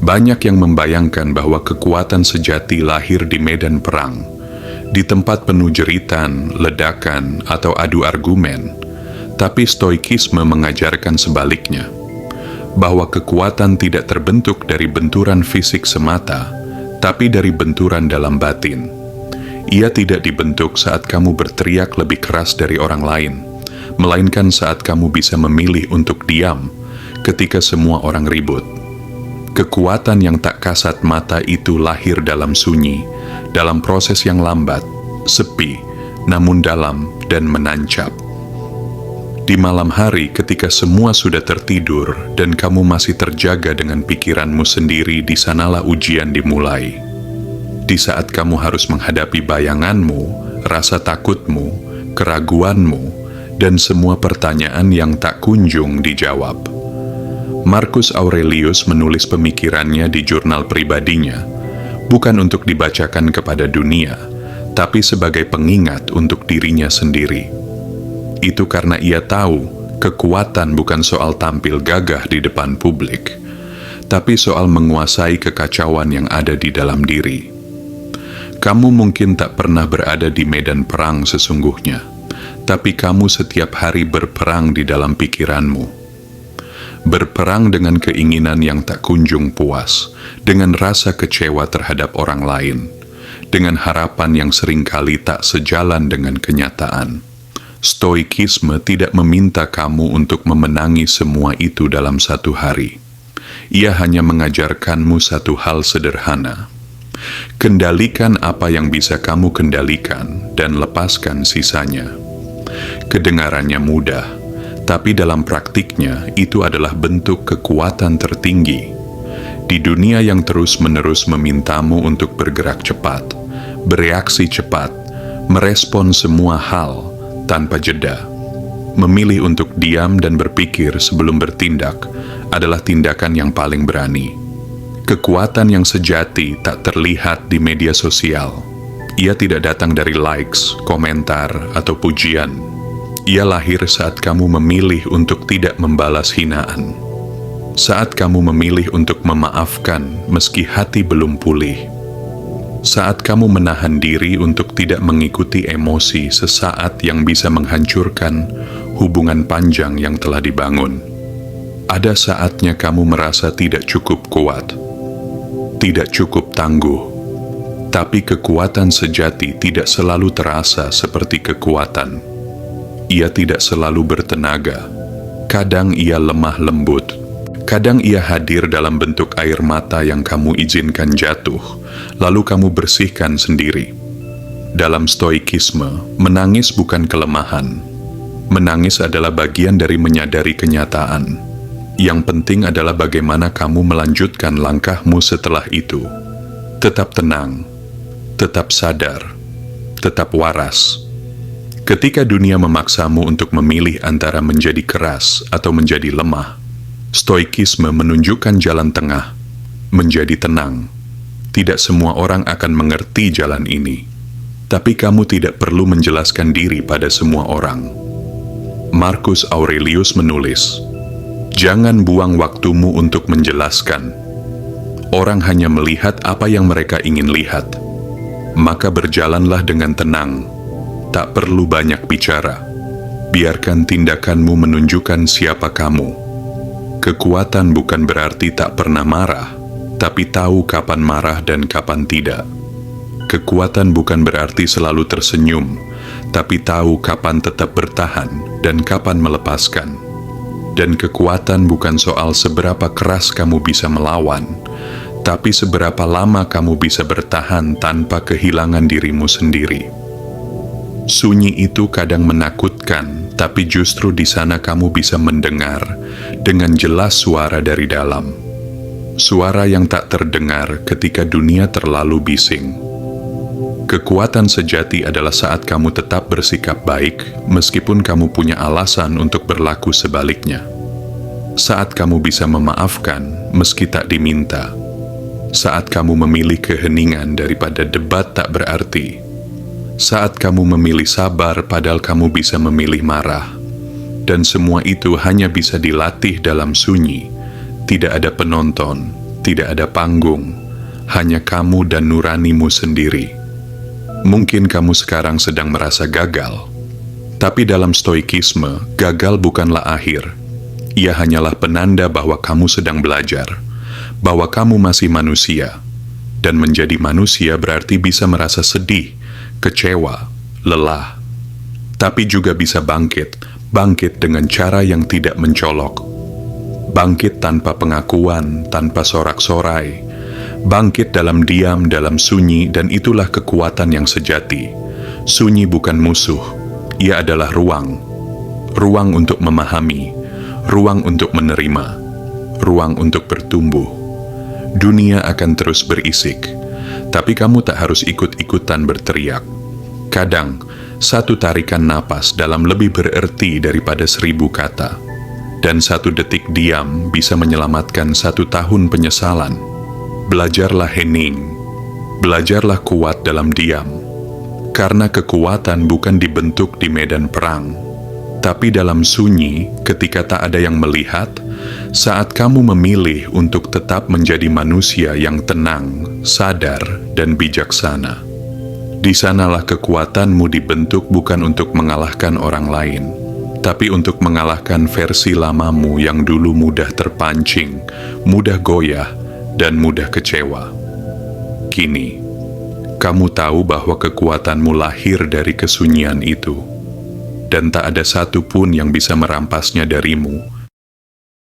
Banyak yang membayangkan bahwa kekuatan sejati lahir di medan perang, di tempat penuh jeritan, ledakan, atau adu argumen. Tapi Stoikisme mengajarkan sebaliknya, bahwa kekuatan tidak terbentuk dari benturan fisik semata, tapi dari benturan dalam batin. Ia tidak dibentuk saat kamu berteriak lebih keras dari orang lain, melainkan saat kamu bisa memilih untuk diam ketika semua orang ribut. Kekuatan yang tak kasat mata itu lahir dalam sunyi, dalam proses yang lambat, sepi, namun dalam dan menancap. Di malam hari ketika semua sudah tertidur dan kamu masih terjaga dengan pikiranmu sendiri, di sanalah ujian dimulai. Di saat kamu harus menghadapi bayanganmu, rasa takutmu, keraguanmu, dan semua pertanyaan yang tak kunjung dijawab. Marcus Aurelius menulis pemikirannya di jurnal pribadinya, bukan untuk dibacakan kepada dunia, tapi sebagai pengingat untuk dirinya sendiri. Itu karena ia tahu kekuatan bukan soal tampil gagah di depan publik, tapi soal menguasai kekacauan yang ada di dalam diri. Kamu mungkin tak pernah berada di medan perang sesungguhnya, tapi kamu setiap hari berperang di dalam pikiranmu. Berperang dengan keinginan yang tak kunjung puas, dengan rasa kecewa terhadap orang lain, dengan harapan yang seringkali tak sejalan dengan kenyataan. Stoikisme tidak meminta kamu untuk memenangi semua itu dalam satu hari. Ia hanya mengajarkanmu satu hal sederhana. Kendalikan apa yang bisa kamu kendalikan dan lepaskan sisanya. Kedengarannya mudah, tapi dalam praktiknya itu adalah bentuk kekuatan tertinggi. Di dunia yang terus-menerus memintamu untuk bergerak cepat, bereaksi cepat, merespon semua hal tanpa jeda, memilih untuk diam dan berpikir sebelum bertindak adalah tindakan yang paling berani. Kekuatan yang sejati tak terlihat di media sosial. Ia tidak datang dari likes, komentar, atau pujian. Ia lahir saat kamu memilih untuk tidak membalas hinaan. Saat kamu memilih untuk memaafkan meski hati belum pulih. Saat kamu menahan diri untuk tidak mengikuti emosi sesaat yang bisa menghancurkan hubungan panjang yang telah dibangun. Ada saatnya kamu merasa tidak cukup kuat, tidak cukup tangguh. Tapi kekuatan sejati tidak selalu terasa seperti kekuatan. Ia tidak selalu bertenaga. Kadang ia lemah lembut. Kadang ia hadir dalam bentuk air mata yang kamu izinkan jatuh, lalu kamu bersihkan sendiri. Dalam Stoikisme, menangis bukan kelemahan. Menangis adalah bagian dari menyadari kenyataan. Yang penting adalah bagaimana kamu melanjutkan langkahmu setelah itu. Tetap tenang, tetap sadar, tetap waras. Ketika dunia memaksamu untuk memilih antara menjadi keras atau menjadi lemah, Stoikisme menunjukkan jalan tengah, menjadi tenang. Tidak semua orang akan mengerti jalan ini, tapi kamu tidak perlu menjelaskan diri pada semua orang. Marcus Aurelius menulis, "Jangan buang waktumu untuk menjelaskan. Orang hanya melihat apa yang mereka ingin lihat. Maka berjalanlah dengan tenang. Tak perlu banyak bicara. Biarkan tindakanmu menunjukkan siapa kamu. Kekuatan bukan berarti tak pernah marah, tapi tahu kapan marah dan kapan tidak. Kekuatan bukan berarti selalu tersenyum, tapi tahu kapan tetap bertahan dan kapan melepaskan. Dan kekuatan bukan soal seberapa keras kamu bisa melawan, tapi seberapa lama kamu bisa bertahan tanpa kehilangan dirimu sendiri. Sunyi itu kadang menakutkan, tapi justru di sana kamu bisa mendengar dengan jelas suara dari dalam. Suara yang tak terdengar ketika dunia terlalu bising. Kekuatan sejati adalah saat kamu tetap bersikap baik, meskipun kamu punya alasan untuk berlaku sebaliknya. Saat kamu bisa memaafkan, meski tak diminta. Saat kamu memilih keheningan daripada debat tak berarti. Saat kamu memilih sabar padahal kamu bisa memilih marah. Dan semua itu hanya bisa dilatih dalam sunyi. Tidak ada penonton, tidak ada panggung, hanya kamu dan nuranimu sendiri. Mungkin kamu sekarang sedang merasa gagal, tapi dalam stoikisme, gagal bukanlah akhir. Ia hanyalah penanda bahwa kamu sedang belajar, bahwa kamu masih manusia, dan menjadi manusia berarti bisa merasa sedih, kecewa, lelah, tapi juga bisa bangkit dengan cara yang tidak mencolok. Bangkit tanpa pengakuan, tanpa sorak-sorai, bangkit dalam diam, dalam sunyi, dan itulah kekuatan yang sejati. Sunyi bukan musuh, ia adalah ruang. Ruang untuk memahami, ruang untuk menerima, ruang untuk bertumbuh. Dunia akan terus berisik, tapi kamu tak harus ikut-ikutan berteriak. Kadang, satu tarikan napas dalam lebih berarti daripada 1000 kata. Dan 1 detik diam bisa menyelamatkan 1 tahun penyesalan. Belajarlah hening, belajarlah kuat dalam diam. Karena kekuatan bukan dibentuk di medan perang, tapi dalam sunyi ketika tak ada yang melihat, saat kamu memilih untuk tetap menjadi manusia yang tenang, sadar, dan bijaksana. Di sanalah kekuatanmu dibentuk bukan untuk mengalahkan orang lain, tapi untuk mengalahkan versi lamamu yang dulu mudah terpancing, mudah goyah, dan mudah kecewa. Kini, kamu tahu bahwa kekuatanmu lahir dari kesunyian itu, dan tak ada satu pun yang bisa merampasnya darimu,